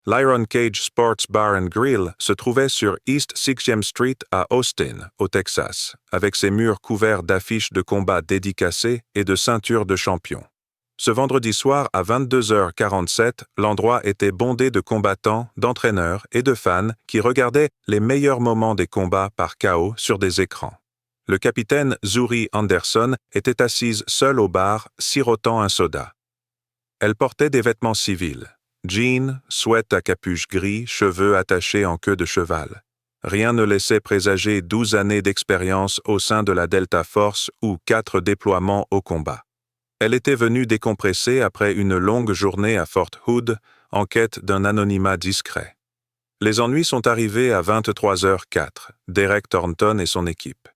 L'Iron Cage Sports Bar and Grill se trouvait sur East 6th Street à Austin, au Texas, avec ses murs couverts d'affiches de combats dédicacées et de ceintures de champions. Ce vendredi soir à 22h47, l'endroit était bondé de combattants, d'entraîneurs et de fans qui regardaient les meilleurs moments des combats par KO sur des écrans. Le capitaine Zuri Anderson était assise seule au bar, sirotant un soda. Elle portait des vêtements civils. Jeans, sweat à capuche gris, cheveux attachés en queue de cheval. Rien ne laissait présager 12 années d'expérience au sein de la Delta Force ou 4 déploiements au combat. Elle était venue décompresser après une longue journée à Fort Hood en quête d'un anonymat discret. Les ennuis sont arrivés à 23h04, Derek Thornton et son équipe.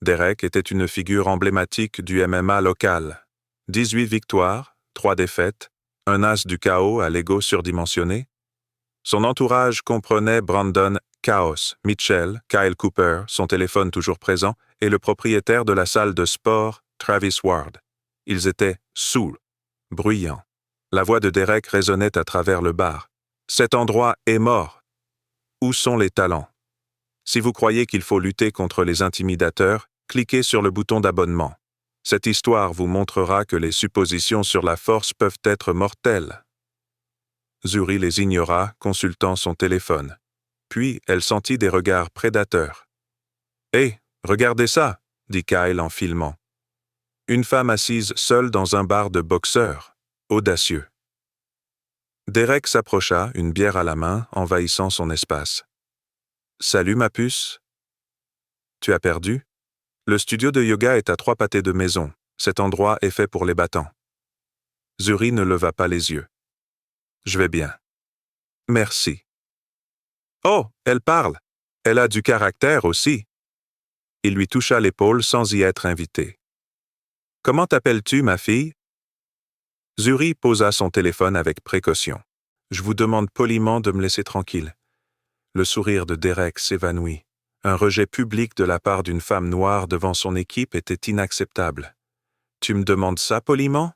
Derek était une figure emblématique du MMA local. 18 victoires, 3 défaites, un as du chaos à l'ego surdimensionné. Son entourage comprenait Brandon Chaos Mitchell, Kyle Cooper, son téléphone toujours présent, et le propriétaire de la salle de sport, Travis Ward. Ils étaient saouls, bruyants. La voix de Derek résonnait à travers le bar. « Cet endroit est mort. Où sont les talents? Si vous croyez qu'il faut lutter contre les intimidateurs, cliquez sur le bouton d'abonnement. Cette histoire vous montrera que les suppositions sur la force peuvent être mortelles. » Zuri les ignora, consultant son téléphone. Puis elle sentit des regards prédateurs. « Hé, regardez ça !» dit Kyle en filmant. Une femme assise seule dans un bar de boxeurs. Audacieux. Derek s'approcha, une bière à la main, envahissant son espace. « Salut ma puce. Tu as perdu? Le studio de yoga est à 3 pâtés de maison. Cet endroit est fait pour les battants. » Zuri ne leva pas les yeux. « Je vais bien. »« Merci. »« Oh, elle parle. Elle a du caractère aussi. » Il lui toucha l'épaule sans y être invité. « Comment t'appelles-tu, ma fille? » Zuri posa son téléphone avec précaution. « Je vous demande poliment de me laisser tranquille. » Le sourire de Derek s'évanouit. Un rejet public de la part d'une femme noire devant son équipe était inacceptable. « Tu me demandes ça poliment?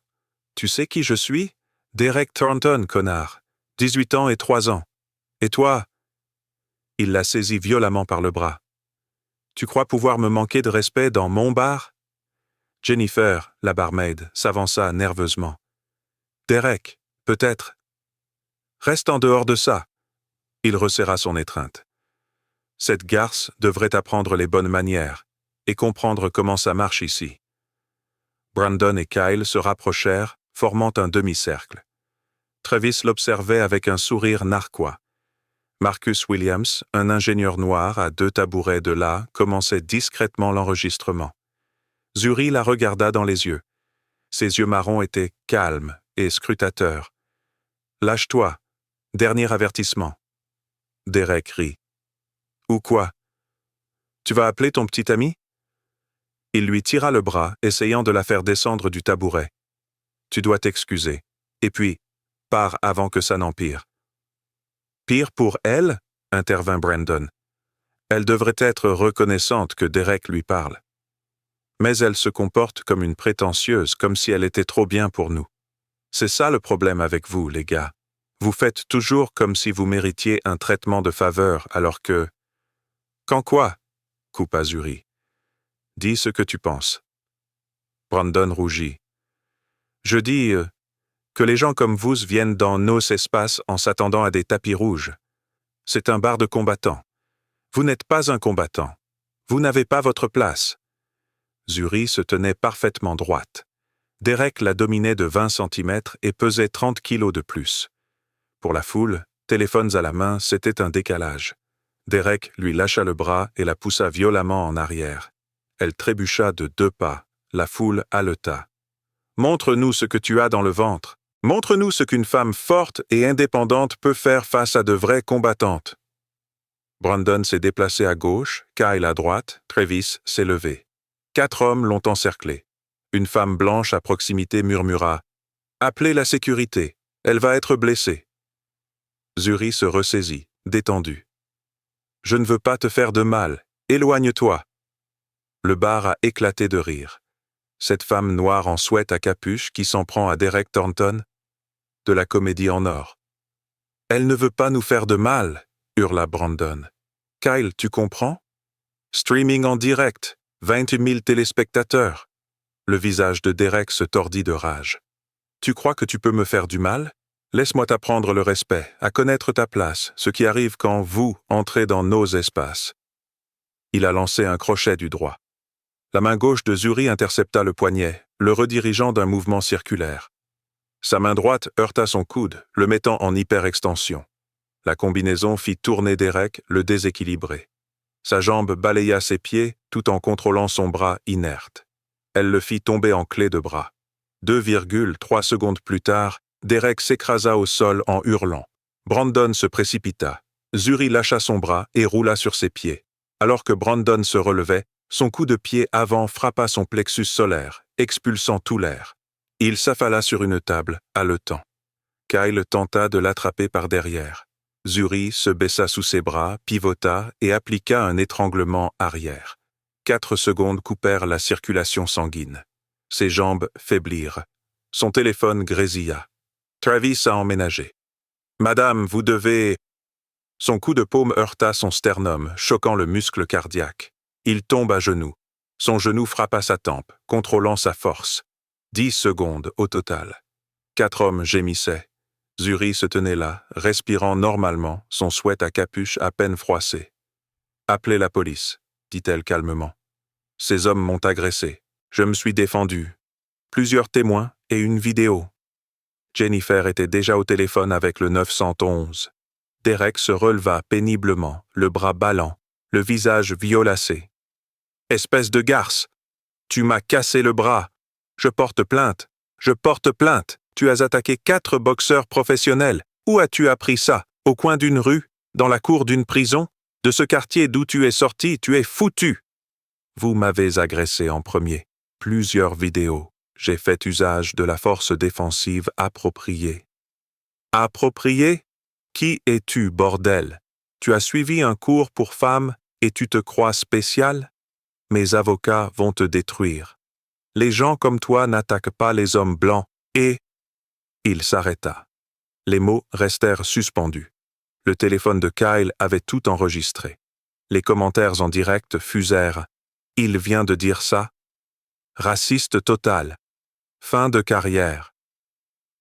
Tu sais qui je suis? Derek Thornton, connard. 18 ans et 3 ans. Et toi? » Il la saisit violemment par le bras. « Tu crois pouvoir me manquer de respect dans mon bar? » Jennifer, la barmaid, s'avança nerveusement. « Derek, peut-être. »« Reste en dehors de ça. » Il resserra son étreinte. « Cette garce devrait apprendre les bonnes manières et comprendre comment ça marche ici. » Brandon et Kyle se rapprochèrent, formant un demi-cercle. Travis l'observait avec un sourire narquois. Marcus Williams, un ingénieur noir à 2 tabourets de là, commençait discrètement l'enregistrement. Zuri la regarda dans les yeux. Ses yeux marrons étaient calmes et scrutateurs. « Lâche-toi. Dernier avertissement. » Derek rit. « Ou quoi? Tu vas appeler ton petit ami? » Il lui tira le bras, essayant de la faire descendre du tabouret. « Tu dois t'excuser. Et puis, pars avant que ça n'empire. »« Pire pour elle? » intervint Brandon. « Elle devrait être reconnaissante que Derek lui parle. Mais elle se comporte comme une prétentieuse, comme si elle était trop bien pour nous. C'est ça le problème avec vous, les gars. Vous faites toujours comme si vous méritiez un traitement de faveur, alors que... »« Quand quoi? » coupa Zuri. « Dis ce que tu penses. » Brandon rougit. « Je dis que les gens comme vous viennent dans nos espaces en s'attendant à des tapis rouges. C'est un bar de combattants. Vous n'êtes pas un combattant. Vous n'avez pas votre place. » Zuri se tenait parfaitement droite. Derek la dominait de 20 cm et pesait 30 kilos de plus. Pour la foule, téléphones à la main, c'était un décalage. Derek lui lâcha le bras et la poussa violemment en arrière. Elle trébucha de 2 pas. La foule haleta. « Montre-nous ce que tu as dans le ventre. Montre-nous ce qu'une femme forte et indépendante peut faire face à de vraies combattantes. » Brandon s'est déplacé à gauche, Kyle à droite, Travis s'est levé. 4 hommes l'ont encerclé. Une femme blanche à proximité murmura « Appelez la sécurité, elle va être blessée. » Zuri se ressaisit, détendu. « Je ne veux pas te faire de mal, éloigne-toi. » Le bar a éclaté de rire. Cette femme noire en sweat à capuche qui s'en prend à Derek Thornton? De la comédie en or. Elle ne veut pas nous faire de mal, hurla Brandon. Kyle, tu comprends? Streaming en direct, 28 000 téléspectateurs. Le visage de Derek se tordit de rage. Tu crois que tu peux me faire du mal? Laisse-moi t'apprendre le respect, à connaître ta place, ce qui arrive quand vous entrez dans nos espaces. Il a lancé un crochet du droit. La main gauche de Zuri intercepta le poignet, le redirigeant d'un mouvement circulaire. Sa main droite heurta son coude, le mettant en hyperextension. La combinaison fit tourner Derek, le déséquilibré. Sa jambe balaya ses pieds tout en contrôlant son bras inerte. Elle le fit tomber en clé de bras. 2,3 secondes plus tard, Derek s'écrasa au sol en hurlant. Brandon se précipita. Zuri lâcha son bras et roula sur ses pieds. Alors que Brandon se relevait, son coup de pied avant frappa son plexus solaire, expulsant tout l'air. Il s'affala sur une table, haletant. Kyle tenta de l'attraper par derrière. Zuri se baissa sous ses bras, pivota et appliqua un étranglement arrière. 4 secondes coupèrent la circulation sanguine. Ses jambes faiblirent. Son téléphone grésilla. Travis a emménagé. « Madame, vous devez… » Son coup de paume heurta son sternum, choquant le muscle cardiaque. Il tombe à genoux. Son genou frappa sa tempe, contrôlant sa force. 10 secondes au total. 4 hommes gémissaient. Zuri se tenait là, respirant normalement, son sweat à capuche à peine froissé. « Appelez la police, » dit-elle calmement. « Ces hommes m'ont agressé. Je me suis défendu. Plusieurs témoins et une vidéo. » Jennifer était déjà au téléphone avec le 911. Derek se releva péniblement, le bras ballant, le visage violacé. « Espèce de garce! Tu m'as cassé le bras! Je porte plainte! Je porte plainte! Tu as attaqué 4 boxeurs professionnels! Où as-tu appris ça? Au coin d'une rue? Dans la cour d'une prison? De ce quartier d'où tu es sorti, tu es foutu! Vous m'avez agressé en premier. Plusieurs vidéos. J'ai fait usage de la force défensive appropriée. » Appropriée? Qui es-tu, bordel? Tu as suivi un cours pour femmes et tu te crois spécial? Mes avocats vont te détruire. Les gens comme toi n'attaquent pas les hommes blancs et… Il s'arrêta. Les mots restèrent suspendus. Le téléphone de Kyle avait tout enregistré. Les commentaires en direct fusèrent. « Il vient de dire ça? Raciste total. Fin de carrière. »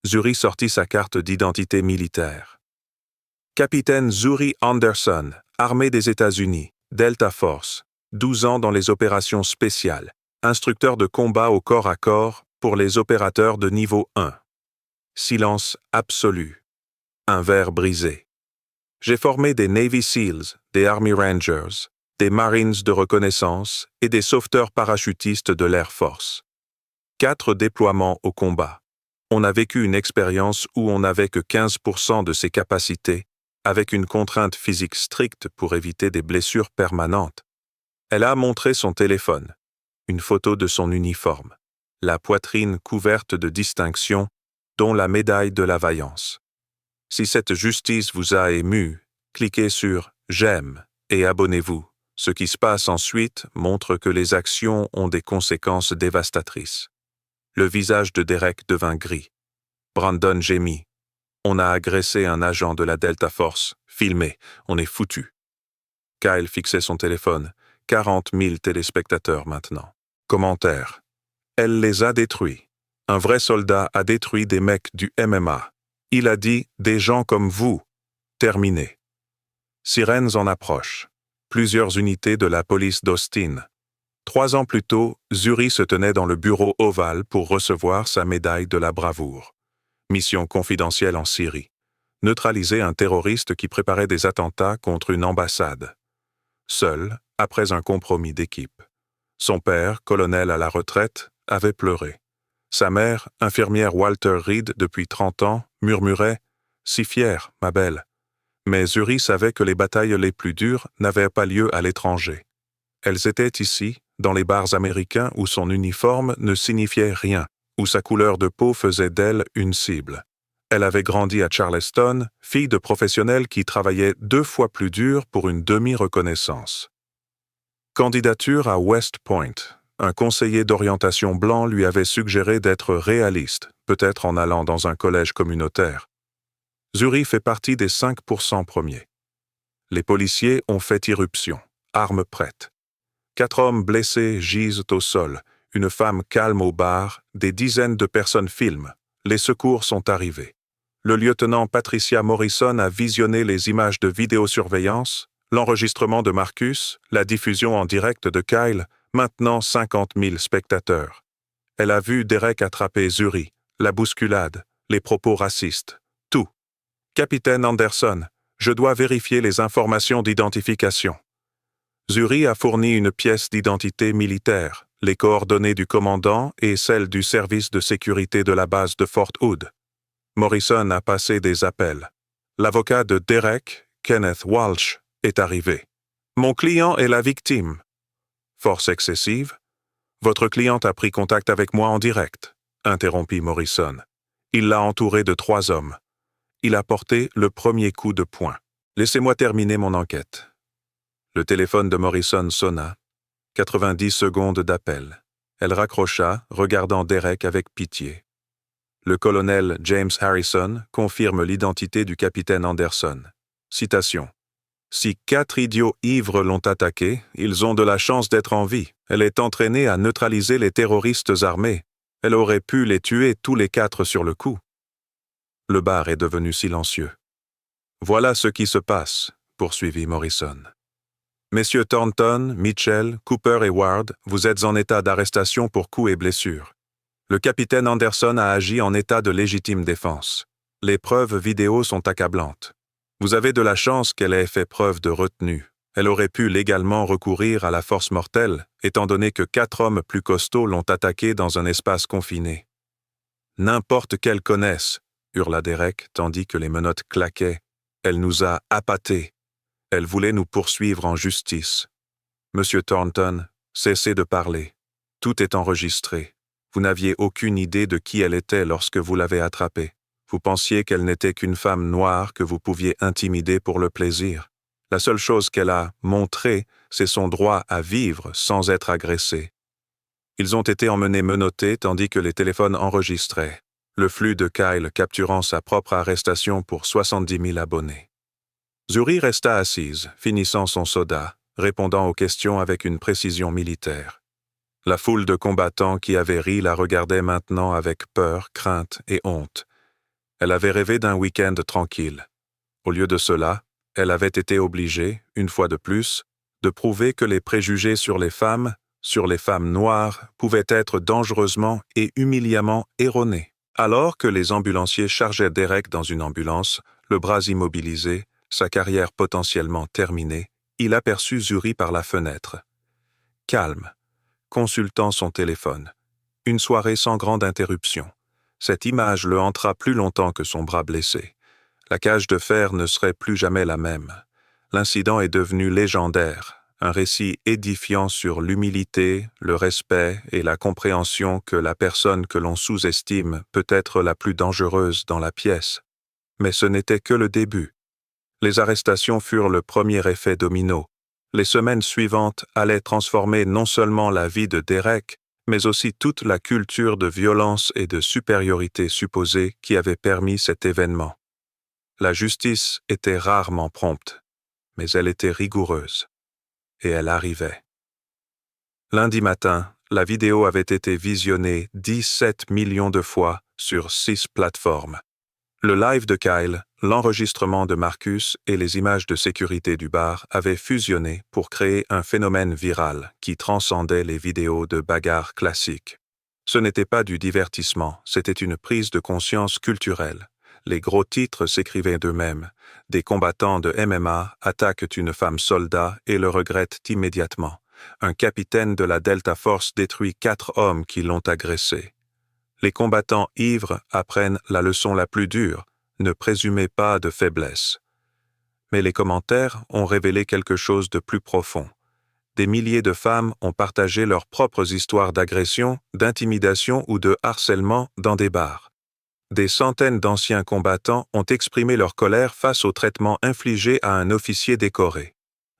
Zuri sortit sa carte d'identité militaire. Capitaine Zuri Anderson, Armée des États-Unis, Delta Force, 12 ans dans les opérations spéciales, instructeur de combat au corps à corps pour les opérateurs de niveau 1. Silence absolu. Un verre brisé. J'ai formé des Navy SEALs, des Army Rangers, des Marines de reconnaissance et des sauveteurs parachutistes de l'Air Force. 4 déploiements au combat. On a vécu une expérience où on n'avait que 15% de ses capacités, avec une contrainte physique stricte pour éviter des blessures permanentes. Elle a montré son téléphone, une photo de son uniforme, la poitrine couverte de distinctions, dont la médaille de la vaillance. Si cette justice vous a ému, cliquez sur « J'aime » et abonnez-vous. Ce qui se passe ensuite montre que les actions ont des conséquences dévastatrices. Le visage de Derek devint gris. Brandon gémit. On a agressé un agent de la Delta Force. Filmé. On est foutu. Kyle fixait son téléphone. 40 000 téléspectateurs maintenant. Commentaire. Elle les a détruits. Un vrai soldat a détruit des mecs du MMA. Il a dit « des gens comme vous ». Terminé. Sirènes en approche. Plusieurs unités de la police d'Austin. 3 ans plus tôt, Zuri se tenait dans le bureau ovale pour recevoir sa médaille de la bravoure. Mission confidentielle en Syrie. Neutraliser un terroriste qui préparait des attentats contre une ambassade. Seul, après un compromis d'équipe. Son père, colonel à la retraite, avait pleuré. Sa mère, infirmière Walter Reed depuis 30 ans, murmurait « Si fière, ma belle ». Mais Zuri savait que les batailles les plus dures n'avaient pas lieu à l'étranger. Elles étaient ici, dans les bars américains où son uniforme ne signifiait rien, où sa couleur de peau faisait d'elle une cible. Elle avait grandi à Charleston, fille de professionnels qui travaillaient 2 fois plus dur pour une demi-reconnaissance. Candidature à West Point. Un conseiller d'orientation blanc lui avait suggéré d'être réaliste, peut-être en allant dans un collège communautaire. Zuri fait partie des 5% premiers. Les policiers ont fait irruption, armes prêtes. 4 hommes blessés gisent au sol, une femme calme au bar, des dizaines de personnes filment. Les secours sont arrivés. Le lieutenant Patricia Morrison a visionné les images de vidéosurveillance, l'enregistrement de Marcus, la diffusion en direct de Kyle, maintenant 50 000 spectateurs. Elle a vu Derek attraper Zuri, la bousculade, les propos racistes, tout. Capitaine Anderson, je dois vérifier les informations d'identification. Zuri a fourni une pièce d'identité militaire, les coordonnées du commandant et celles du service de sécurité de la base de Fort Hood. Morrison a passé des appels. L'avocat de Derek, Kenneth Walsh, est arrivé. Mon client est la victime. Force excessive? Votre cliente a pris contact avec moi en direct, interrompit Morrison. Il l'a entouré de 3 hommes. Il a porté le premier coup de poing. Laissez-moi terminer mon enquête. Le téléphone de Morrison sonna. 90 secondes d'appel. Elle raccrocha, regardant Derek avec pitié. Le colonel James Harrison confirme l'identité du capitaine Anderson. Citation. « Si 4 idiots ivres l'ont attaquée, ils ont de la chance d'être en vie. Elle est entraînée à neutraliser les terroristes armés. Elle aurait pu les tuer tous les 4 sur le coup. » Le bar est devenu silencieux. « Voilà ce qui se passe, » poursuivit Morrison. « Messieurs Thornton, Mitchell, Cooper et Ward, vous êtes en état d'arrestation pour coups et blessures. Le capitaine Anderson a agi en état de légitime défense. Les preuves vidéo sont accablantes. Vous avez de la chance qu'elle ait fait preuve de retenue. Elle aurait pu légalement recourir à la force mortelle, étant donné que 4 hommes plus costauds l'ont attaquée dans un espace confiné. « N'importe qu'elle connaisse !» hurla Derek, tandis que les menottes claquaient. « Elle nous a appâtés. Elle voulait nous poursuivre en justice. Monsieur Thornton, cessez de parler. Tout est enregistré. Vous n'aviez aucune idée de qui elle était lorsque vous l'avez attrapée. Vous pensiez qu'elle n'était qu'une femme noire que vous pouviez intimider pour le plaisir. La seule chose qu'elle a montrée, c'est son droit à vivre sans être agressée. Ils ont été emmenés menottés tandis que les téléphones enregistraient, le flux de Kyle capturant sa propre arrestation pour 70 000 abonnés. Zuri resta assise, finissant son soda, répondant aux questions avec une précision militaire. La foule de combattants qui avaient ri la regardait maintenant avec peur, crainte et honte. Elle avait rêvé d'un week-end tranquille. Au lieu de cela, elle avait été obligée, une fois de plus, de prouver que les préjugés sur les femmes noires, pouvaient être dangereusement et humiliamment erronés. Alors que les ambulanciers chargeaient Derek dans une ambulance, le bras immobilisé, sa carrière potentiellement terminée, il aperçut Zuri par la fenêtre. Calme, consultant son téléphone. Une soirée sans grande interruption. Cette image le hantera plus longtemps que son bras blessé. La cage de fer ne serait plus jamais la même. L'incident est devenu légendaire, un récit édifiant sur l'humilité, le respect et la compréhension que la personne que l'on sous-estime peut être la plus dangereuse dans la pièce. Mais ce n'était que le début. Les arrestations furent le premier effet domino. Les semaines suivantes allaient transformer non seulement la vie de Derek, mais aussi toute la culture de violence et de supériorité supposée qui avait permis cet événement. La justice était rarement prompte, mais elle était rigoureuse. Et elle arrivait. Lundi matin, la vidéo avait été visionnée 17 millions de fois sur 6 plateformes. Le live de Kyle, l'enregistrement de Marcus et les images de sécurité du bar avaient fusionné pour créer un phénomène viral qui transcendait les vidéos de bagarres classiques. Ce n'était pas du divertissement, c'était une prise de conscience culturelle. Les gros titres s'écrivaient d'eux-mêmes. Des combattants de MMA attaquent une femme soldat et le regrettent immédiatement. Un capitaine de la Delta Force détruit 4 hommes qui l'ont agressé. Les combattants ivres apprennent la leçon la plus dure, ne présumez pas de faiblesse. Mais les commentaires ont révélé quelque chose de plus profond. Des milliers de femmes ont partagé leurs propres histoires d'agression, d'intimidation ou de harcèlement dans des bars. Des centaines d'anciens combattants ont exprimé leur colère face au traitement infligé à un officier décoré.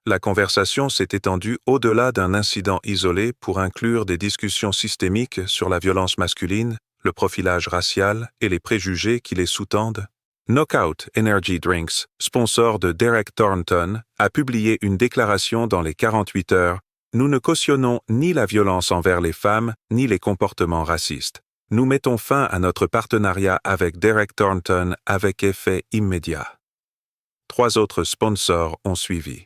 La conversation s'est étendue au-delà d'un incident isolé pour inclure des discussions systémiques sur la violence masculine, le profilage racial et les préjugés qui les sous-tendent. Knockout Energy Drinks, sponsor de Derek Thornton, a publié une déclaration dans les 48 heures. Nous ne cautionnons ni la violence envers les femmes, ni les comportements racistes. Nous mettons fin à notre partenariat avec Derek Thornton avec effet immédiat. 3 autres sponsors ont suivi.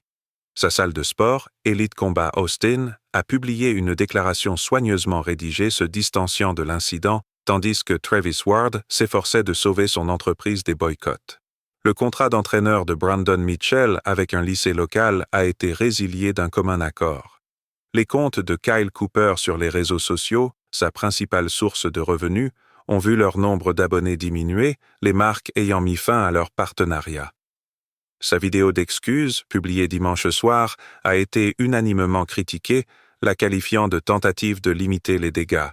Sa salle de sport, Elite Combat Austin, a publié une déclaration soigneusement rédigée se distanciant de l'incident, tandis que Travis Ward s'efforçait de sauver son entreprise des boycotts. Le contrat d'entraîneur de Brandon Mitchell avec un lycée local a été résilié d'un commun accord. Les comptes de Kyle Cooper sur les réseaux sociaux, sa principale source de revenus, ont vu leur nombre d'abonnés diminuer, les marques ayant mis fin à leur partenariat. Sa vidéo d'excuses, publiée dimanche soir, a été unanimement critiquée, la qualifiant de tentative de limiter les dégâts.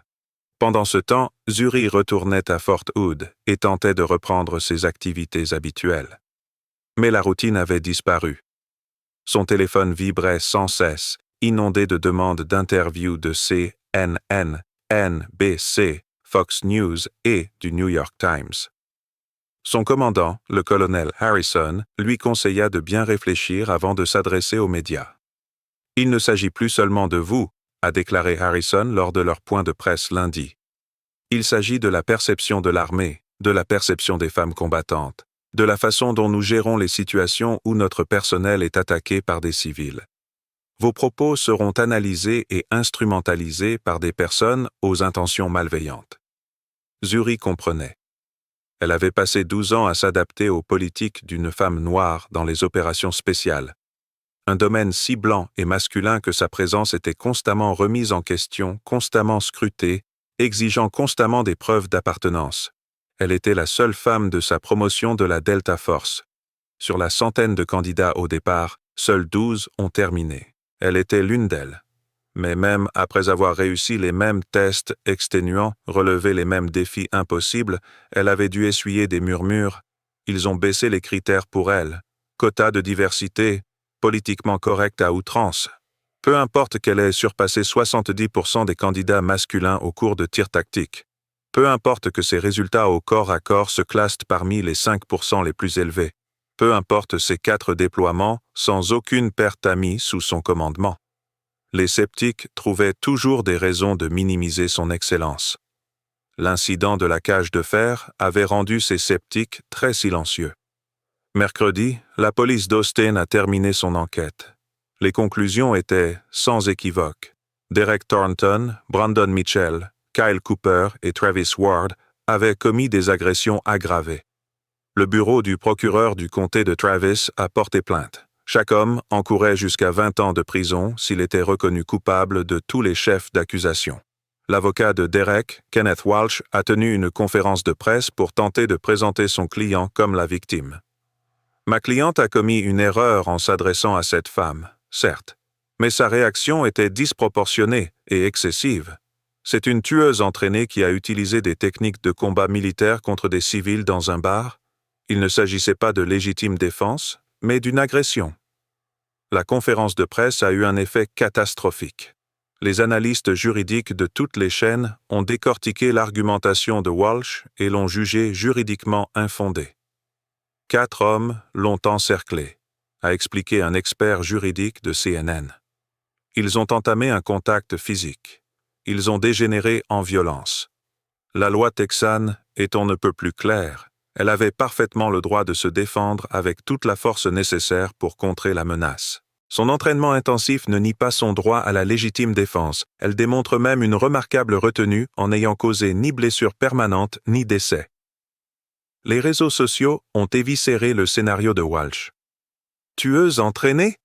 Pendant ce temps, Zuri retournait à Fort Hood et tentait de reprendre ses activités habituelles. Mais la routine avait disparu. Son téléphone vibrait sans cesse, inondé de demandes d'interviews de CNN, NBC, Fox News et du New York Times. Son commandant, le colonel Harrison, lui conseilla de bien réfléchir avant de s'adresser aux médias. « Il ne s'agit plus seulement de vous », a déclaré Harrison lors de leur point de presse lundi. « Il s'agit de la perception de l'armée, de la perception des femmes combattantes, de la façon dont nous gérons les situations où notre personnel est attaqué par des civils. Vos propos seront analysés et instrumentalisés par des personnes aux intentions malveillantes. » Zuri comprenait. Elle avait passé 12 ans à s'adapter aux politiques d'une femme noire dans les opérations spéciales. Un domaine si blanc et masculin que sa présence était constamment remise en question, constamment scrutée, exigeant constamment des preuves d'appartenance. Elle était la seule femme de sa promotion de la Delta Force. Sur la centaine de candidats au départ, seuls 12 ont terminé. Elle était l'une d'elles. Mais même après avoir réussi les mêmes tests exténuants, relevé les mêmes défis impossibles, elle avait dû essuyer des murmures. Ils ont baissé les critères pour elle. Quota de diversité, politiquement correcte à outrance. Peu importe qu'elle ait surpassé 70% des candidats masculins au cours de tirs tactiques. Peu importe que ses résultats au corps à corps se classent parmi les 5% les plus élevés. Peu importe ses 4 déploiements, sans aucune perte amie sous son commandement. Les sceptiques trouvaient toujours des raisons de minimiser son excellence. L'incident de la cage de fer avait rendu ces sceptiques très silencieux. Mercredi, la police d'Austin a terminé son enquête. Les conclusions étaient sans équivoque. Derek Thornton, Brandon Mitchell, Kyle Cooper et Travis Ward avaient commis des agressions aggravées. Le bureau du procureur du comté de Travis a porté plainte. Chaque homme encourait jusqu'à 20 ans de prison s'il était reconnu coupable de tous les chefs d'accusation. L'avocat de Derek, Kenneth Walsh, a tenu une conférence de presse pour tenter de présenter son client comme la victime. « Ma cliente a commis une erreur en s'adressant à cette femme, certes, mais sa réaction était disproportionnée et excessive. C'est une tueuse entraînée qui a utilisé des techniques de combat militaire contre des civils dans un bar. Il ne s'agissait pas de légitime défense, mais d'une agression. » La conférence de presse a eu un effet catastrophique. Les analystes juridiques de toutes les chaînes ont décortiqué l'argumentation de Walsh et l'ont jugée juridiquement infondée. 4 hommes l'ont encerclé, a expliqué un expert juridique de CNN. Ils ont entamé un contact physique. Ils ont dégénéré en violence. La loi texane est on ne peut plus claire. Elle avait parfaitement le droit de se défendre avec toute la force nécessaire pour contrer la menace. Son entraînement intensif ne nie pas son droit à la légitime défense. Elle démontre même une remarquable retenue en n'ayant causé ni blessure permanente ni décès. Les réseaux sociaux ont éviscéré le scénario de Walsh. « Tueuse entraînée ?»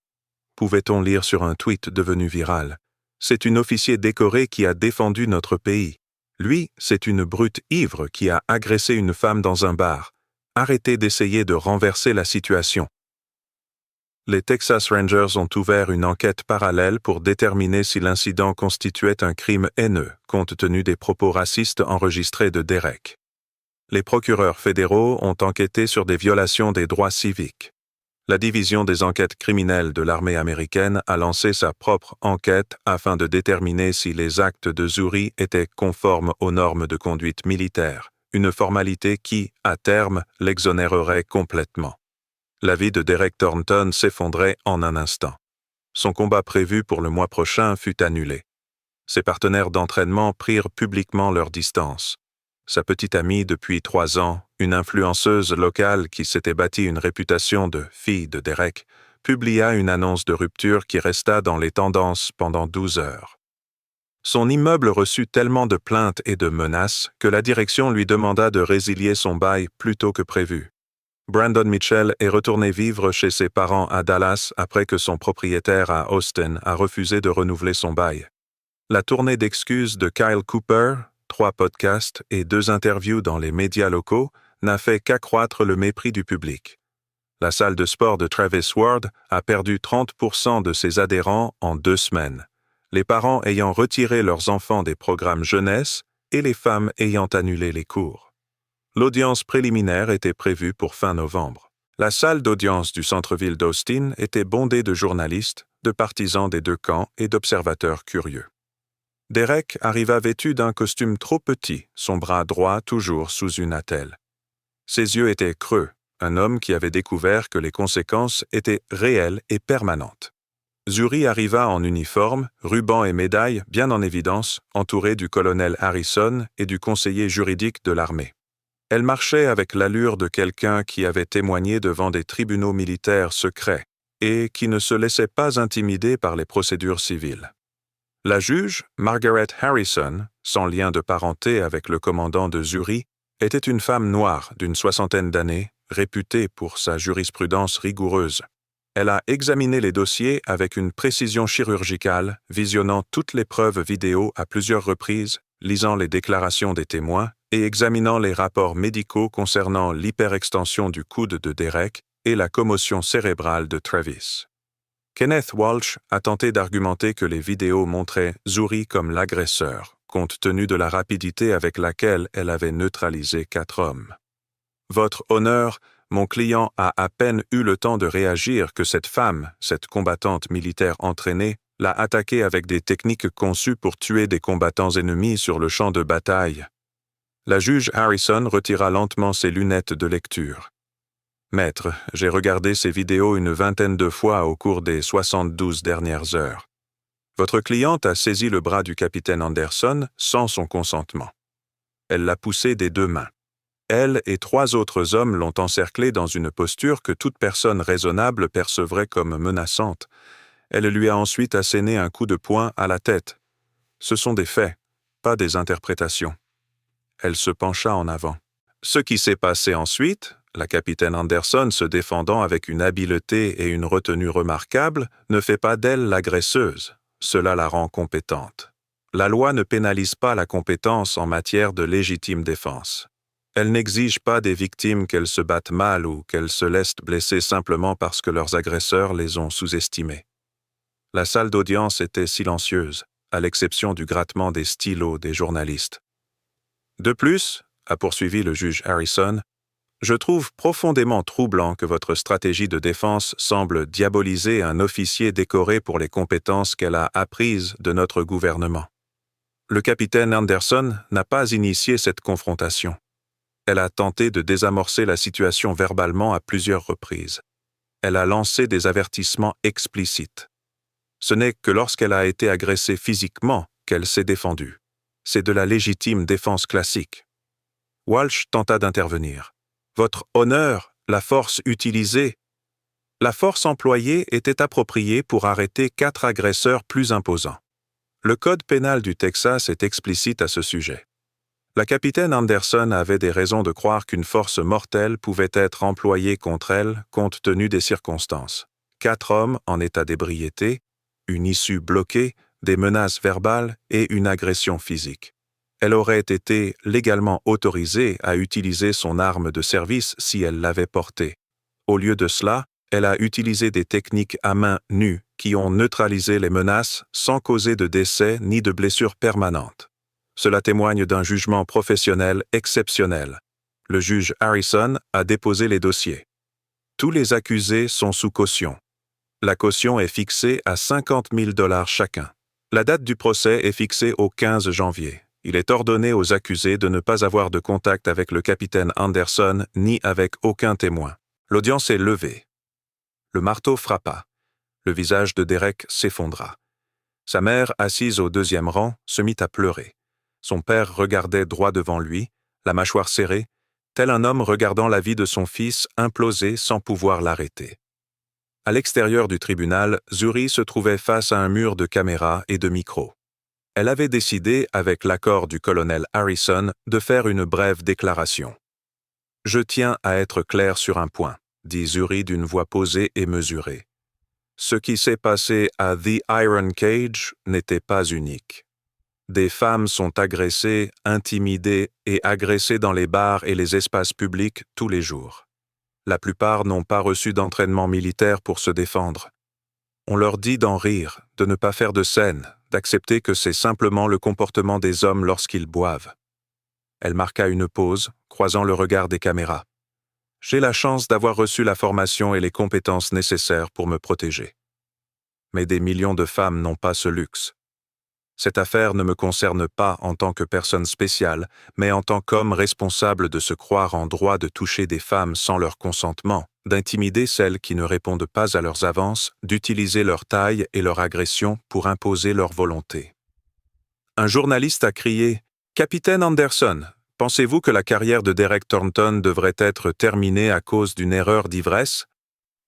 pouvait-on lire sur un tweet devenu viral. C'est une officier décorée qui a défendu notre pays. Lui, c'est une brute ivre qui a agressé une femme dans un bar. Arrêtez d'essayer de renverser la situation. Les Texas Rangers ont ouvert une enquête parallèle pour déterminer si l'incident constituait un crime haineux, compte tenu des propos racistes enregistrés de Derek. Les procureurs fédéraux ont enquêté sur des violations des droits civiques. La division des enquêtes criminelles de l'armée américaine a lancé sa propre enquête afin de déterminer si les actes de Zuri étaient conformes aux normes de conduite militaire, une formalité qui, à terme, l'exonérerait complètement. La vie de Derek Thornton s'effondrait en un instant. Son combat prévu pour le mois prochain fut annulé. Ses partenaires d'entraînement prirent publiquement leur distance. Sa petite amie depuis 3 ans, une influenceuse locale qui s'était bâtie une réputation de « fille de Derek », publia une annonce de rupture qui resta dans les tendances pendant 12 heures. Son immeuble reçut tellement de plaintes et de menaces que la direction lui demanda de résilier son bail plus tôt que prévu. Brandon Mitchell est retourné vivre chez ses parents à Dallas après que son propriétaire à Austin a refusé de renouveler son bail. La tournée d'excuses de Kyle Cooper, 3 podcasts et 2 interviews dans les médias locaux, n'a fait qu'accroître le mépris du public. La salle de sport de Travis Ward a perdu 30% de ses adhérents en 2 semaines, les parents ayant retiré leurs enfants des programmes jeunesse et les femmes ayant annulé les cours. L'audience préliminaire était prévue pour fin novembre. La salle d'audience du centre-ville d'Austin était bondée de journalistes, de partisans des 2 camps et d'observateurs curieux. Derek arriva vêtu d'un costume trop petit, son bras droit toujours sous une attelle. Ses yeux étaient creux, un homme qui avait découvert que les conséquences étaient réelles et permanentes. Zuri arriva en uniforme, ruban et médaille bien en évidence, entouré du colonel Harrison et du conseiller juridique de l'armée. Elle marchait avec l'allure de quelqu'un qui avait témoigné devant des tribunaux militaires secrets et qui ne se laissait pas intimider par les procédures civiles. La juge, Margaret Harrison, sans lien de parenté avec le commandant de Zuri, était une femme noire d'une 60aine d'années, réputée pour sa jurisprudence rigoureuse. Elle a examiné les dossiers avec une précision chirurgicale, visionnant toutes les preuves vidéo à plusieurs reprises, lisant les déclarations des témoins et examinant les rapports médicaux concernant l'hyperextension du coude de Derek et la commotion cérébrale de Travis. Kenneth Walsh a tenté d'argumenter que les vidéos montraient Zuri comme l'agresseur, compte tenu de la rapidité avec laquelle elle avait neutralisé 4 hommes. « Votre honneur, mon client a à peine eu le temps de réagir que cette femme, cette combattante militaire entraînée, l'a attaqué avec des techniques conçues pour tuer des combattants ennemis sur le champ de bataille. » La juge Harrison retira lentement ses lunettes de lecture. « Maître, j'ai regardé ces vidéos une 20aine de fois au cours des 72 dernières heures. Votre cliente a saisi le bras du capitaine Anderson sans son consentement. Elle l'a poussé des 2 mains. Elle et 3 autres hommes l'ont encerclé dans une posture que toute personne raisonnable percevrait comme menaçante. Elle lui a ensuite asséné un coup de poing à la tête. Ce sont des faits, pas des interprétations. » Elle se pencha en avant. Ce qui s'est passé ensuite, la capitaine Anderson se défendant avec une habileté et une retenue remarquables, ne fait pas d'elle l'agresseuse. Cela la rend compétente. La loi ne pénalise pas la compétence en matière de légitime défense. Elle n'exige pas des victimes qu'elles se battent mal ou qu'elles se laissent blesser simplement parce que leurs agresseurs les ont sous-estimées. La salle d'audience était silencieuse, à l'exception du grattement des stylos des journalistes. De plus, a poursuivi le juge Harrison, je trouve profondément troublant que votre stratégie de défense semble diaboliser un officier décoré pour les compétences qu'elle a apprises de notre gouvernement. Le capitaine Anderson n'a pas initié cette confrontation. Elle a tenté de désamorcer la situation verbalement à plusieurs reprises. Elle a lancé des avertissements explicites. Ce n'est que lorsqu'elle a été agressée physiquement qu'elle s'est défendue. C'est de la légitime défense classique. Walsh tenta d'intervenir. Votre honneur, la force utilisée. La force employée était appropriée pour arrêter 4 agresseurs plus imposants. Le code pénal du Texas est explicite à ce sujet. La capitaine Anderson avait des raisons de croire qu'une force mortelle pouvait être employée contre elle compte tenu des circonstances. 4 hommes en état d'ébriété, une issue bloquée, des menaces verbales et une agression physique. Elle aurait été légalement autorisée à utiliser son arme de service si elle l'avait portée. Au lieu de cela, elle a utilisé des techniques à main nue qui ont neutralisé les menaces sans causer de décès ni de blessures permanentes. Cela témoigne d'un jugement professionnel exceptionnel. Le juge Harrison a déposé les dossiers. Tous les accusés sont sous caution. La caution est fixée à $50 000 chacun. La date du procès est fixée au 15 janvier. Il est ordonné aux accusés de ne pas avoir de contact avec le capitaine Anderson ni avec aucun témoin. L'audience est levée. Le marteau frappa. Le visage de Derek s'effondra. Sa mère, assise au deuxième rang, se mit à pleurer. Son père regardait droit devant lui, la mâchoire serrée, tel un homme regardant la vie de son fils imploser sans pouvoir l'arrêter. À l'extérieur du tribunal, Zuri se trouvait face à un mur de caméras et de micros. Elle avait décidé, avec l'accord du colonel Harrison, de faire une brève déclaration. « Je tiens à être clair sur un point », dit Zuri d'une voix posée et mesurée. Ce qui s'est passé à The Iron Cage n'était pas unique. Des femmes sont agressées, intimidées et agressées dans les bars et les espaces publics tous les jours. La plupart n'ont pas reçu d'entraînement militaire pour se défendre. On leur dit d'en rire, de ne pas faire de scène, d'accepter que c'est simplement le comportement des hommes lorsqu'ils boivent. Elle marqua une pause, croisant le regard des caméras. J'ai la chance d'avoir reçu la formation et les compétences nécessaires pour me protéger. Mais des millions de femmes n'ont pas ce luxe. Cette affaire ne me concerne pas en tant que personne spéciale, mais en tant qu'homme responsable de se croire en droit de toucher des femmes sans leur consentement, d'intimider celles qui ne répondent pas à leurs avances, d'utiliser leur taille et leur agression pour imposer leur volonté. Un journaliste a crié « Capitaine Anderson, pensez-vous que la carrière de Derek Thornton devrait être terminée à cause d'une erreur d'ivresse ?»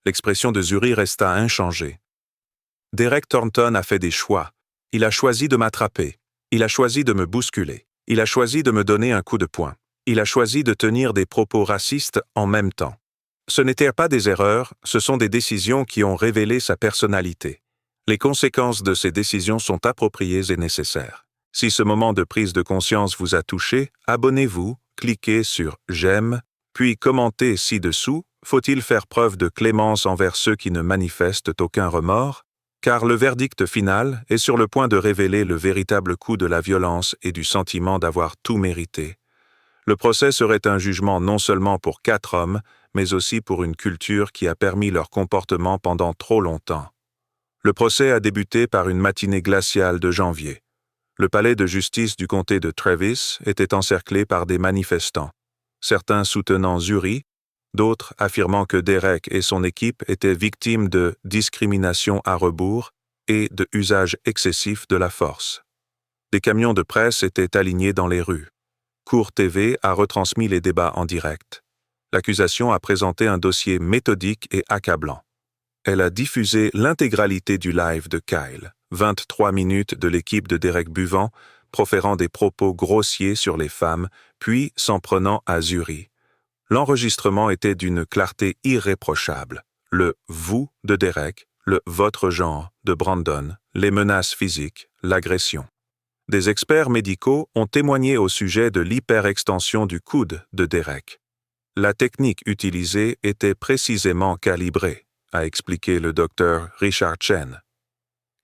L'expression de Zuri resta inchangée. Derek Thornton a fait des choix. Il a choisi de m'attraper. Il a choisi de me bousculer. Il a choisi de me donner un coup de poing. Il a choisi de tenir des propos racistes en même temps. Ce n'étaient pas des erreurs, ce sont des décisions qui ont révélé sa personnalité. Les conséquences de ces décisions sont appropriées et nécessaires. Si ce moment de prise de conscience vous a touché, abonnez-vous, cliquez sur « J'aime », puis commentez ci-dessous « Faut-il faire preuve de clémence envers ceux qui ne manifestent aucun remords ?» Car le verdict final est sur le point de révéler le véritable coût de la violence et du sentiment d'avoir tout mérité. Le procès serait un jugement non seulement pour 4 hommes, mais aussi pour une culture qui a permis leur comportement pendant trop longtemps. Le procès a débuté par une matinée glaciale de janvier. Le palais de justice du comté de Travis était encerclé par des manifestants, certains soutenant Zuri, d'autres affirmant que Derek et son équipe étaient victimes de discrimination à rebours et de usage excessif de la force. Des camions de presse étaient alignés dans les rues. Cour TV a retransmis les débats en direct. L'accusation a présenté un dossier méthodique et accablant. Elle a diffusé l'intégralité du live de Kyle, 23 minutes de l'équipe de Derek buvant, proférant des propos grossiers sur les femmes, puis s'en prenant à Zuri. L'enregistrement était d'une clarté irréprochable. Le « vous » de Derek, le « votre genre » de Brandon, les menaces physiques, l'agression. Des experts médicaux ont témoigné au sujet de l'hyperextension du coude de Derek. La technique utilisée était précisément calibrée, a expliqué le docteur Richard Chen.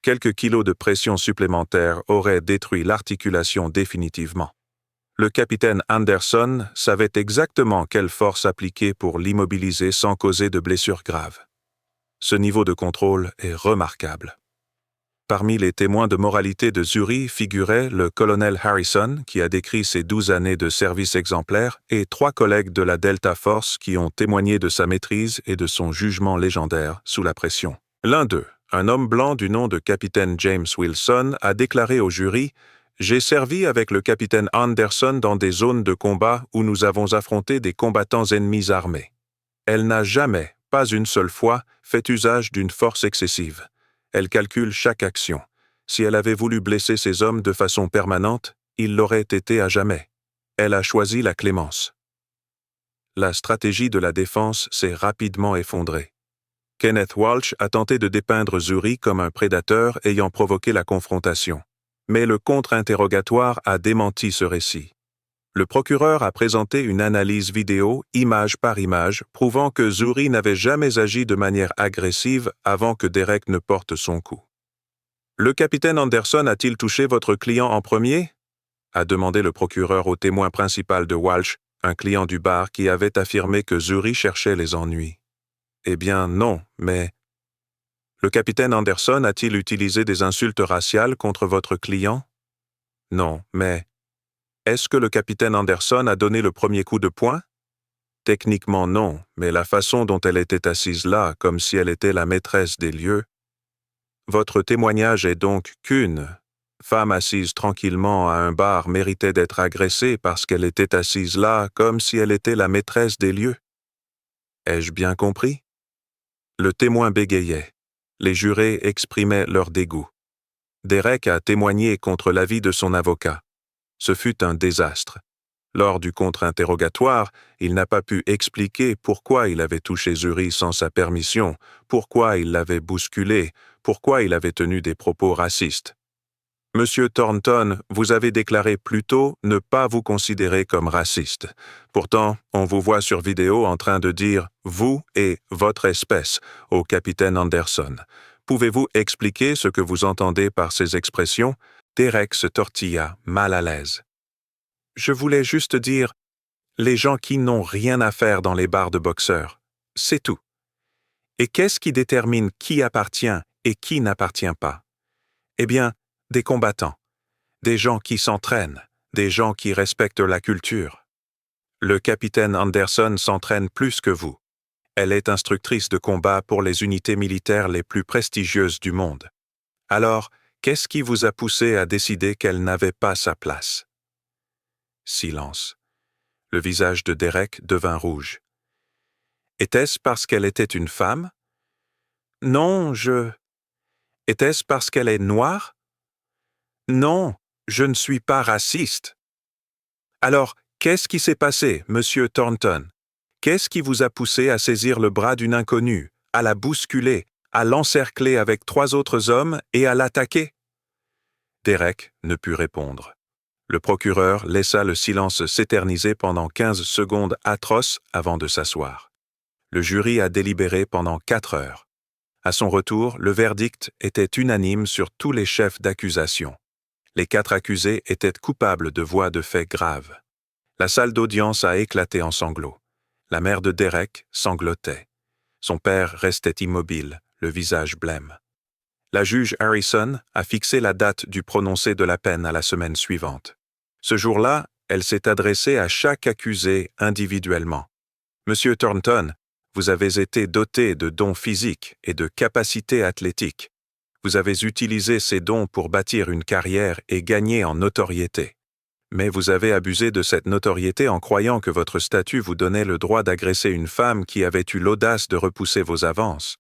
Quelques kilos de pression supplémentaire auraient détruit l'articulation définitivement. Le capitaine Anderson savait exactement quelle force appliquer pour l'immobiliser sans causer de blessures graves. Ce niveau de contrôle est remarquable. Parmi les témoins de moralité de Zuri figurait le colonel Harrison, qui a décrit ses 12 années de service exemplaire, et 3 collègues de la Delta Force qui ont témoigné de sa maîtrise et de son jugement légendaire sous la pression. L'un d'eux, un homme blanc du nom de capitaine James Wilson, a déclaré au jury « J'ai servi avec le capitaine Anderson dans des zones de combat où nous avons affronté des combattants ennemis armés. Elle n'a jamais, pas une seule fois, fait usage d'une force excessive. Elle calcule chaque action. Si elle avait voulu blesser ces hommes de façon permanente, il l'aurait été à jamais. Elle a choisi la clémence. » La stratégie de la défense s'est rapidement effondrée. Kenneth Walsh a tenté de dépeindre Zuri comme un prédateur ayant provoqué la confrontation. Mais le contre-interrogatoire a démenti ce récit. Le procureur a présenté une analyse vidéo, image par image, prouvant que Zuri n'avait jamais agi de manière agressive avant que Derek ne porte son coup. « Le capitaine Anderson a-t-il touché votre client en premier ?» a demandé le procureur au témoin principal de Walsh, un client du bar qui avait affirmé que Zuri cherchait les ennuis. « Eh bien, non, mais... » Le capitaine Anderson a-t-il utilisé des insultes raciales contre votre client? Non, mais... Est-ce que le capitaine Anderson a donné le premier coup de poing? Techniquement non, mais la façon dont elle était assise là, comme si elle était la maîtresse des lieux. Votre témoignage est donc qu'une femme assise tranquillement à un bar méritait d'être agressée parce qu'elle était assise là, comme si elle était la maîtresse des lieux. Ai-je bien compris? Le témoin bégayait. Les jurés exprimaient leur dégoût. Derek a témoigné contre l'avis de son avocat. Ce fut un désastre. Lors du contre-interrogatoire, il n'a pas pu expliquer pourquoi il avait touché Zuri sans sa permission, pourquoi il l'avait bousculé, pourquoi il avait tenu des propos racistes. Monsieur Thornton, vous avez déclaré plus tôt ne pas vous considérer comme raciste. Pourtant, on vous voit sur vidéo en train de dire « vous » et « votre espèce » au capitaine Anderson. Pouvez-vous expliquer ce que vous entendez par ces expressions? Derek se tortilla, mal à l'aise. Je voulais juste dire « les gens qui n'ont rien à faire dans les bars de boxeurs ». C'est tout. Et qu'est-ce qui détermine qui appartient et qui n'appartient pas? Eh bien, des combattants, des gens qui s'entraînent, des gens qui respectent la culture. Le capitaine Anderson s'entraîne plus que vous. Elle est instructrice de combat pour les unités militaires les plus prestigieuses du monde. Alors, qu'est-ce qui vous a poussé à décider qu'elle n'avait pas sa place? Silence. Le visage de Derek devint rouge. Était-ce parce qu'elle était une femme? Non, Était-ce parce qu'elle est noire? Non, je ne suis pas raciste. Alors, qu'est-ce qui s'est passé, monsieur Thornton? Qu'est-ce qui vous a poussé à saisir le bras d'une inconnue, à la bousculer, à l'encercler avec 3 autres hommes et à l'attaquer? Derek ne put répondre. Le procureur laissa le silence s'éterniser pendant 15 secondes atroces avant de s'asseoir. Le jury a délibéré pendant 4 heures. À son retour, le verdict était unanime sur tous les chefs d'accusation. Les 4 accusés étaient coupables de voies de fait graves. La salle d'audience a éclaté en sanglots. La mère de Derek sanglotait. Son père restait immobile, le visage blême. La juge Harrison a fixé la date du prononcé de la peine à la semaine suivante. Ce jour-là, elle s'est adressée à chaque accusé individuellement. Monsieur Thornton, vous avez été doté de dons physiques et de capacités athlétiques. Vous avez utilisé ces dons pour bâtir une carrière et gagner en notoriété. Mais vous avez abusé de cette notoriété en croyant que votre statut vous donnait le droit d'agresser une femme qui avait eu l'audace de repousser vos avances.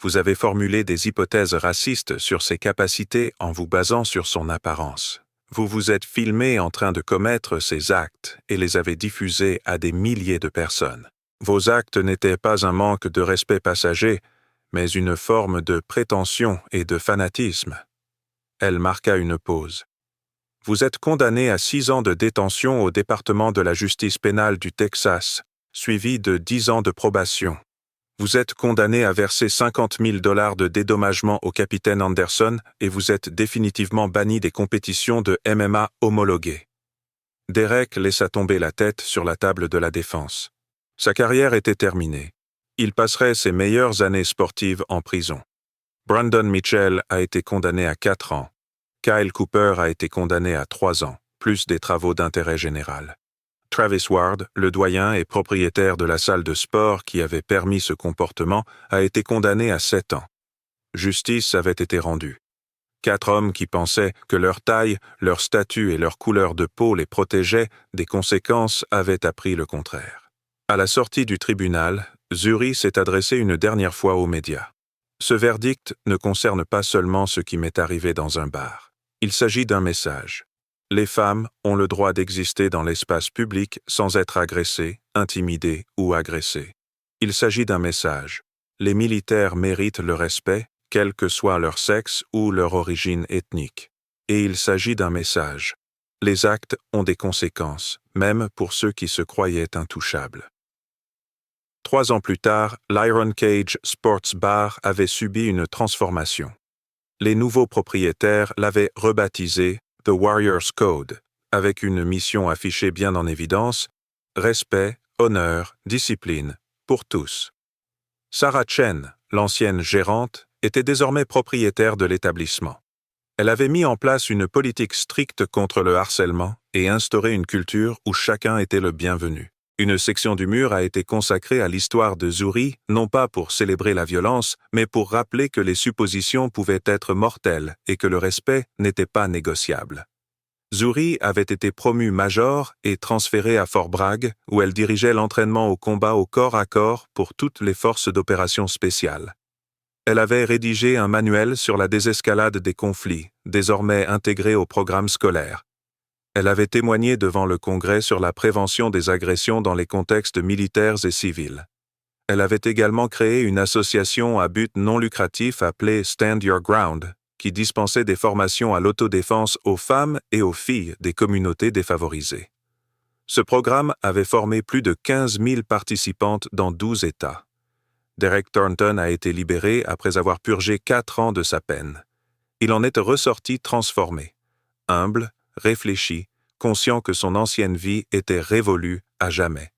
Vous avez formulé des hypothèses racistes sur ses capacités en vous basant sur son apparence. Vous vous êtes filmé en train de commettre ces actes et les avez diffusés à des milliers de personnes. Vos actes n'étaient pas un manque de respect passager, mais une forme de prétention et de fanatisme. Elle marqua une pause. Vous êtes condamné à 6 ans de détention au département de la justice pénale du Texas, suivi de 10 ans de probation. Vous êtes condamné à verser $50 000 de dédommagement au capitaine Anderson et vous êtes définitivement banni des compétitions de MMA homologuées. Derek laissa tomber la tête sur la table de la défense. Sa carrière était terminée. Il passerait ses meilleures années sportives en prison. Brandon Mitchell a été condamné à 4 ans. Kyle Cooper a été condamné à 3 ans, plus des travaux d'intérêt général. Travis Ward, le doyen et propriétaire de la salle de sport qui avait permis ce comportement, a été condamné à 7 ans. Justice avait été rendue. 4 hommes qui pensaient que leur taille, leur statut et leur couleur de peau les protégeaient des conséquences avaient appris le contraire. À la sortie du tribunal, Zuri s'est adressé une dernière fois aux médias. Ce verdict ne concerne pas seulement ce qui m'est arrivé dans un bar. Il s'agit d'un message. Les femmes ont le droit d'exister dans l'espace public sans être agressées, intimidées ou agressées. Il s'agit d'un message. Les militaires méritent le respect, quel que soit leur sexe ou leur origine ethnique. Et il s'agit d'un message. Les actes ont des conséquences, même pour ceux qui se croyaient intouchables. 3 ans plus tard, l'Iron Cage Sports Bar avait subi une transformation. Les nouveaux propriétaires l'avaient rebaptisé The Warrior's Code, avec une mission affichée bien en évidence, respect, honneur, discipline, pour tous. Sarah Chen, l'ancienne gérante, était désormais propriétaire de l'établissement. Elle avait mis en place une politique stricte contre le harcèlement et instauré une culture où chacun était le bienvenu. Une section du mur a été consacrée à l'histoire de Zuri, non pas pour célébrer la violence, mais pour rappeler que les suppositions pouvaient être mortelles et que le respect n'était pas négociable. Zuri avait été promue major et transférée à Fort Bragg, où elle dirigeait l'entraînement au combat au corps à corps pour toutes les forces d'opération spéciales. Elle avait rédigé un manuel sur la désescalade des conflits, désormais intégré au programme scolaire. Elle avait témoigné devant le Congrès sur la prévention des agressions dans les contextes militaires et civils. Elle avait également créé une association à but non lucratif appelée Stand Your Ground, qui dispensait des formations à l'autodéfense aux femmes et aux filles des communautés défavorisées. Ce programme avait formé plus de 15 000 participantes dans 12 États. Derek Thornton a été libéré après avoir purgé 4 ans de sa peine. Il en est ressorti transformé, humble, réfléchi, conscient que son ancienne vie était révolue à jamais.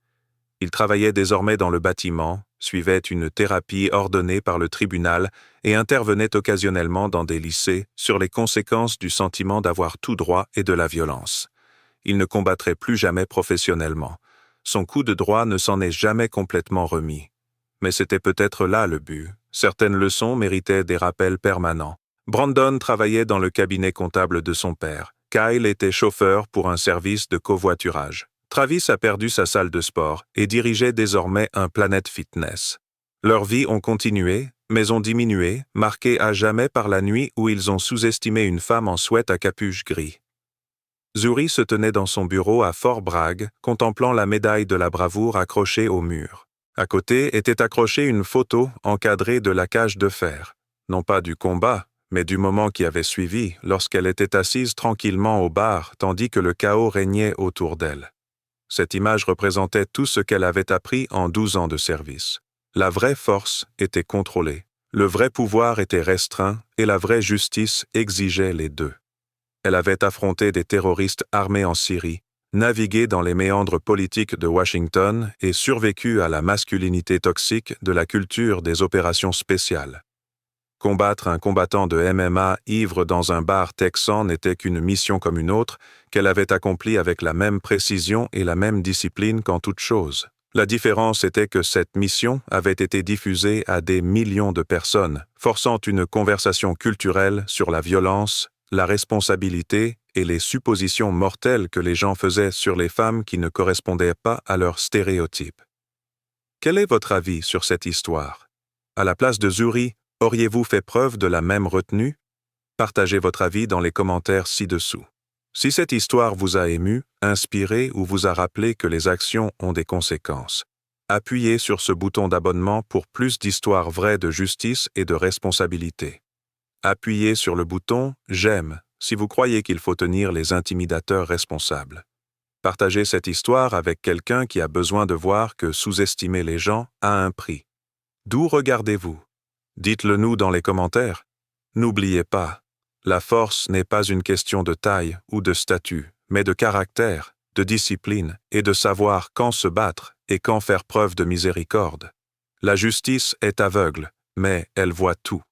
Il travaillait désormais dans le bâtiment, suivait une thérapie ordonnée par le tribunal et intervenait occasionnellement dans des lycées sur les conséquences du sentiment d'avoir tout droit et de la violence. Il ne combattrait plus jamais professionnellement. Son coup de droit ne s'en est jamais complètement remis. Mais c'était peut-être là le but. Certaines leçons méritaient des rappels permanents. Brandon travaillait dans le cabinet comptable de son père. Kyle était chauffeur pour un service de covoiturage. Travis a perdu sa salle de sport et dirigeait désormais un Planet Fitness. Leurs vies ont continué, mais ont diminué, marquées à jamais par la nuit où ils ont sous-estimé une femme en sweat à capuche gris. Zuri se tenait dans son bureau à Fort Bragg, contemplant la médaille de la bravoure accrochée au mur. À côté était accrochée une photo encadrée de la cage de fer, non pas du combat, mais du moment qui avait suivi, lorsqu'elle était assise tranquillement au bar, tandis que le chaos régnait autour d'elle. Cette image représentait tout ce qu'elle avait appris en 12 ans de service. La vraie force était contrôlée, le vrai pouvoir était restreint et la vraie justice exigeait les deux. Elle avait affronté des terroristes armés en Syrie, navigué dans les méandres politiques de Washington et survécu à la masculinité toxique de la culture des opérations spéciales. Combattre un combattant de MMA ivre dans un bar texan n'était qu'une mission comme une autre, qu'elle avait accomplie avec la même précision et la même discipline qu'en toute chose. La différence était que cette mission avait été diffusée à des millions de personnes, forçant une conversation culturelle sur la violence, la responsabilité et les suppositions mortelles que les gens faisaient sur les femmes qui ne correspondaient pas à leurs stéréotypes. Quel est votre avis sur cette histoire? À la place de Zuri, auriez-vous fait preuve de la même retenue? Partagez votre avis dans les commentaires ci-dessous. Si cette histoire vous a ému, inspiré ou vous a rappelé que les actions ont des conséquences, appuyez sur ce bouton d'abonnement pour plus d'histoires vraies de justice et de responsabilité. Appuyez sur le bouton « J'aime » si vous croyez qu'il faut tenir les intimidateurs responsables. Partagez cette histoire avec quelqu'un qui a besoin de voir que sous-estimer les gens a un prix. D'où regardez-vous? Dites-le nous dans les commentaires. N'oubliez pas, la force n'est pas une question de taille ou de statut, mais de caractère, de discipline et de savoir quand se battre et quand faire preuve de miséricorde. La justice est aveugle, mais elle voit tout.